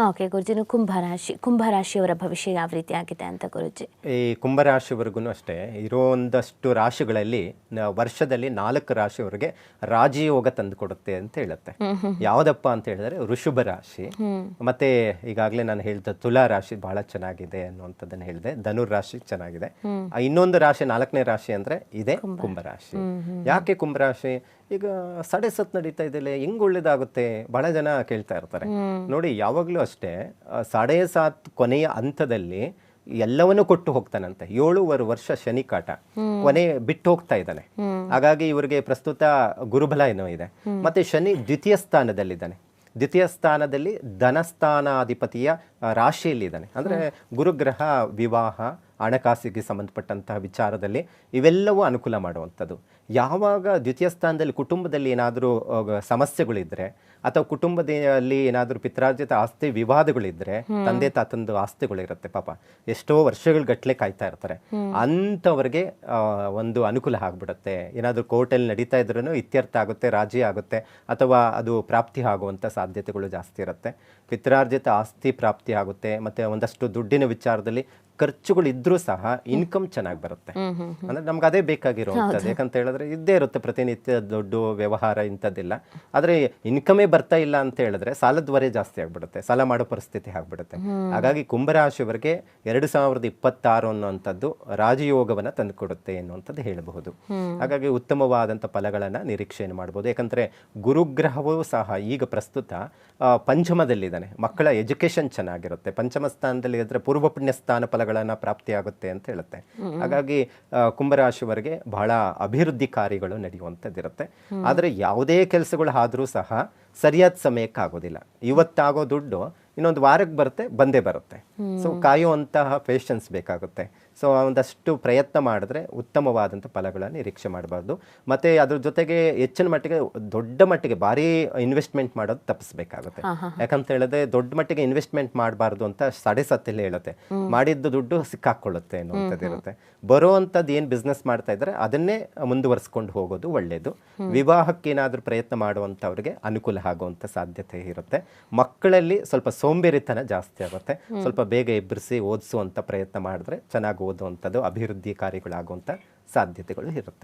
Okay ಗುರುಜಿನು ಕುಂಭರಾಶಿಯವರ ಭವಿಷ್ಯ ಯಾವ ರೀತಿ ಆಗಿದೆ ಅಂತ ಗುರುಜಿ? ಈ ಕುಂಭರಾಶಿವರೆಗೂ ಅಷ್ಟೇ ಇರೋ ಒಂದಷ್ಟು ರಾಶಿಗಳಲ್ಲಿ ವರ್ಷದಲ್ಲಿ 4 ರಾಶಿಯವರೆಗೆ ರಾಜಯೋಗ ತಂದು ಕೊಡುತ್ತೆ ಅಂತ ಹೇಳುತ್ತೆ. ಯಾವುದಪ್ಪ ಅಂತ ಹೇಳಿದ್ರೆ ಋಷಭ ರಾಶಿ, ಮತ್ತೆ ಈಗಾಗಲೇ ನಾನು ಹೇಳಿದ ತುಲಾ ರಾಶಿ ಬಹಳ ಚೆನ್ನಾಗಿದೆ ಅನ್ನುವಂಥದ್ದನ್ನು ಹೇಳಿದೆ. ಧನುರ್ ರಾಶಿ ಚೆನ್ನಾಗಿದೆ. ಇನ್ನೊಂದು ರಾಶಿ 4ನೇ ರಾಶಿ ಅಂದ್ರೆ ಇದೆ ಕುಂಭರಾಶಿ. ಯಾಕೆ ಕುಂಭರಾಶಿ? ಈಗ 7.5 ನಡೀತಾ ಇದೆಯಲ್ಲ, ಹೆಂಗ್ ಒಳ್ಳೇದಾಗುತ್ತೆ? ಬಹಳ ಜನ ಕೇಳ್ತಾ ಇರ್ತಾರೆ. ನೋಡಿ, ಯಾವಾಗ್ಲೂ ಅಷ್ಟೇ 7.5 ಕೊನೆಯ ಹಂತದಲ್ಲಿ ಎಲ್ಲವನ್ನೂ ಕೊಟ್ಟು ಹೋಗ್ತಾನಂತೆ. 7.5 ವರ್ಷ ಶನಿ ಕಾಟ ಕೊನೆ ಬಿಟ್ಟು ಹೋಗ್ತಾ ಇದ್ದಾನೆ. ಹಾಗಾಗಿ ಇವರಿಗೆ ಪ್ರಸ್ತುತ ಗುರುಬಲ ಏನೋ ಇದೆ. ಮತ್ತೆ ಶನಿ ದ್ವಿತೀಯ ಸ್ಥಾನದಲ್ಲಿದ್ದಾನೆ. ದ್ವಿತೀಯ ಸ್ಥಾನದಲ್ಲಿ ಧನಸ್ಥಾನಾಧಿಪತಿಯ ರಾಶಿಯಲ್ಲಿದ್ದಾನೆ. ಅಂದರೆ ಗುರುಗ್ರಹ ವಿವಾಹ, ಹಣಕಾಸಿಗೆ ಸಂಬಂಧಪಟ್ಟಂತಹ ವಿಚಾರದಲ್ಲಿ ಇವೆಲ್ಲವೂ ಅನುಕೂಲ ಮಾಡುವಂಥದ್ದು. ಯಾವಾಗ ದ್ವಿತೀಯ ಸ್ಥಾನದಲ್ಲಿ ಕುಟುಂಬದಲ್ಲಿ ಏನಾದರೂ ಸಮಸ್ಯೆಗಳಿದ್ರೆ ಅಥವಾ ಕುಟುಂಬದಲ್ಲಿ ಏನಾದರೂ ಪಿತ್ರಾರ್ಜಿತ ಆಸ್ತಿ ವಿವಾದಗಳಿದ್ರೆ, ತಂದೆ ತಾತಂದು ಆಸ್ತಿಗಳಿರುತ್ತೆ, ಪಾಪ ಎಷ್ಟೋ ವರ್ಷಗಳ ಗಟ್ಟಲೆ ಕಾಯ್ತಾ ಇರ್ತಾರೆ, ಅಂಥವ್ರಿಗೆ ಒಂದು ಅನುಕೂಲ ಆಗ್ಬಿಡುತ್ತೆ. ಏನಾದರೂ ಕೋರ್ಟಲ್ಲಿ ನಡೀತಾ ಇದ್ರೂ ಇತ್ಯರ್ಥ ಆಗುತ್ತೆ, ರಾಜಿ ಆಗುತ್ತೆ, ಅಥವಾ ಅದು ಪ್ರಾಪ್ತಿ ಆಗುವಂಥ ಸಾಧ್ಯತೆಗಳು ಜಾಸ್ತಿ ಇರುತ್ತೆ. ಪಿತ್ರಾರ್ಜಿತ ಆಸ್ತಿ ಪ್ರಾಪ್ತಿ ಆಗುತ್ತೆ. ಮತ್ತೆ ಒಂದಷ್ಟು ದುಡ್ಡಿನ ವಿಚಾರದಲ್ಲಿ ಖರ್ಚುಗಳಿದ್ರೂ ಸಹ ಇನ್ಕಮ್ ಚೆನ್ನಾಗಿ ಬರುತ್ತೆ. ಅಂದ್ರೆ ನಮ್ಗೆ ಅದೇ ಬೇಕಾಗಿರುವಂಥದ್ದು. ಯಾಕಂತ ಹೇಳಿದ್ರೆ ಇದ್ದೇ ಇರುತ್ತೆ ಪ್ರತಿನಿತ್ಯ ದುಡ್ಡು ವ್ಯವಹಾರ ಇಂಥದ್ದಿಲ್ಲ. ಆದರೆ ಇನ್ಕಮೇ ಬರ್ತಾ ಇಲ್ಲ ಅಂತ ಹೇಳಿದ್ರೆ ಸಾಲದ ಹೊರೆ ಜಾಸ್ತಿ ಆಗ್ಬಿಡುತ್ತೆ, ಸಾಲ ಮಾಡೋ ಪರಿಸ್ಥಿತಿ ಆಗ್ಬಿಡುತ್ತೆ. ಹಾಗಾಗಿ ಕುಂಭರಾಶಿಯವರಿಗೆ 2026 ಅನ್ನುವಂಥದ್ದು ರಾಜಯೋಗವನ್ನ ತಂದುಕೊಡುತ್ತೆ ಎನ್ನುವಂಥದ್ದು ಹೇಳಬಹುದು. ಹಾಗಾಗಿ ಉತ್ತಮವಾದಂಥ ಫಲಗಳನ್ನ ನಿರೀಕ್ಷೆಯನ್ನು ಮಾಡ್ಬೋದು. ಯಾಕಂದ್ರೆ ಗುರುಗ್ರಹವೂ ಸಹ ಈಗ ಪ್ರಸ್ತುತ ಪಂಚಮದಲ್ಲಿದ್ದಾನೆ. ಮಕ್ಕಳ ಎಜುಕೇಶನ್ ಚೆನ್ನಾಗಿರುತ್ತೆ. ಪಂಚಮ ಸ್ಥಾನದಲ್ಲಿ ಇದ್ರೆ ಪೂರ್ವ ಪುಣ್ಯ ಸ್ಥಾನ ಫಲಗಳನ್ನ ಪ್ರಾಪ್ತಿಯಾಗುತ್ತೆ ಅಂತ ಹೇಳುತ್ತೆ. ಹಾಗಾಗಿ ಕುಂಭರಾಶಿಯವರಿಗೆ ಬಹಳ ಅಭಿವೃದ್ಧಿ ಕಾರ್ಯಗಳು ನಡೆಯುವಂಥದ್ದಿರುತ್ತೆ. ಆದರೆ ಯಾವುದೇ ಕೆಲಸಗಳು ಆದರೂ ಸಹ ಸರಿಯಾದ ಸಮಯಕ್ಕೆ ಆಗೋದಿಲ್ಲ. ಇವತ್ತಾಗೋ ದುಡ್ಡು ಇನ್ನೊಂದು ವಾರಕ್ಕೆ ಬಂದೇ ಬರುತ್ತೆ. ಸೊ ಕಾಯುವಂತಹ ಪೇಷನ್ಸ್ ಬೇಕಾಗುತ್ತೆ. ಸೊ ಒಂದಷ್ಟು ಪ್ರಯತ್ನ ಮಾಡಿದ್ರೆ ಉತ್ತಮವಾದಂಥ ಫಲಗಳನ್ನು ನಿರೀಕ್ಷೆ ಮಾಡಬಾರ್ದು. ಮತ್ತು ಅದ್ರ ಜೊತೆಗೆ ಹೆಚ್ಚಿನ ಮಟ್ಟಿಗೆ ದೊಡ್ಡ ಮಟ್ಟಿಗೆ ಭಾರಿ ಇನ್ವೆಸ್ಟ್ಮೆಂಟ್ ಮಾಡೋದು ತಪ್ಪಿಸ್ಬೇಕಾಗುತ್ತೆ. ಯಾಕಂತ ಹೇಳಿದ್ರೆ ದೊಡ್ಡ ಮಟ್ಟಿಗೆ ಇನ್ವೆಸ್ಟ್ಮೆಂಟ್ ಮಾಡಬಾರ್ದು ಅಂತ 7.5 ಹೇಳುತ್ತೆ. ಮಾಡಿದ್ದು ದುಡ್ಡು ಸಿಕ್ಕಾಕೊಳ್ಳುತ್ತೆ ಅನ್ನುವಂಥದ್ದು ಇರುತ್ತೆ. ಬರೋವಂಥದ್ದು ಏನು ಬಿಸ್ನೆಸ್ ಮಾಡ್ತಾ ಇದ್ದಾರೆ ಅದನ್ನೇ ಮುಂದುವರಿಸ್ಕೊಂಡು ಹೋಗೋದು ಒಳ್ಳೆಯದು. ವಿವಾಹಕ್ಕೆ ಏನಾದರೂ ಪ್ರಯತ್ನ ಮಾಡುವಂಥವ್ರಿಗೆ ಅನುಕೂಲ ಆಗುವಂಥ ಸಾಧ್ಯತೆ ಇರುತ್ತೆ. ಮಕ್ಕಳಲ್ಲಿ ಸ್ವಲ್ಪ ಸೋಂಬೇರಿತನ ಜಾಸ್ತಿ ಆಗುತ್ತೆ. ಸ್ವಲ್ಪ ಬೇಗ ಎಬ್ಬರಿಸಿ ಓದಿಸುವಂಥ ಪ್ರಯತ್ನ ಮಾಡಿದ್ರೆ ಚೆನ್ನಾಗಿ ಓದುವಂಥದ್ದು, ಅಭಿವೃದ್ಧಿ ಕಾರ್ಯಗಳಾಗುವಂಥ ಸಾಧ್ಯತೆಗಳು ಇರುತ್ತೆ.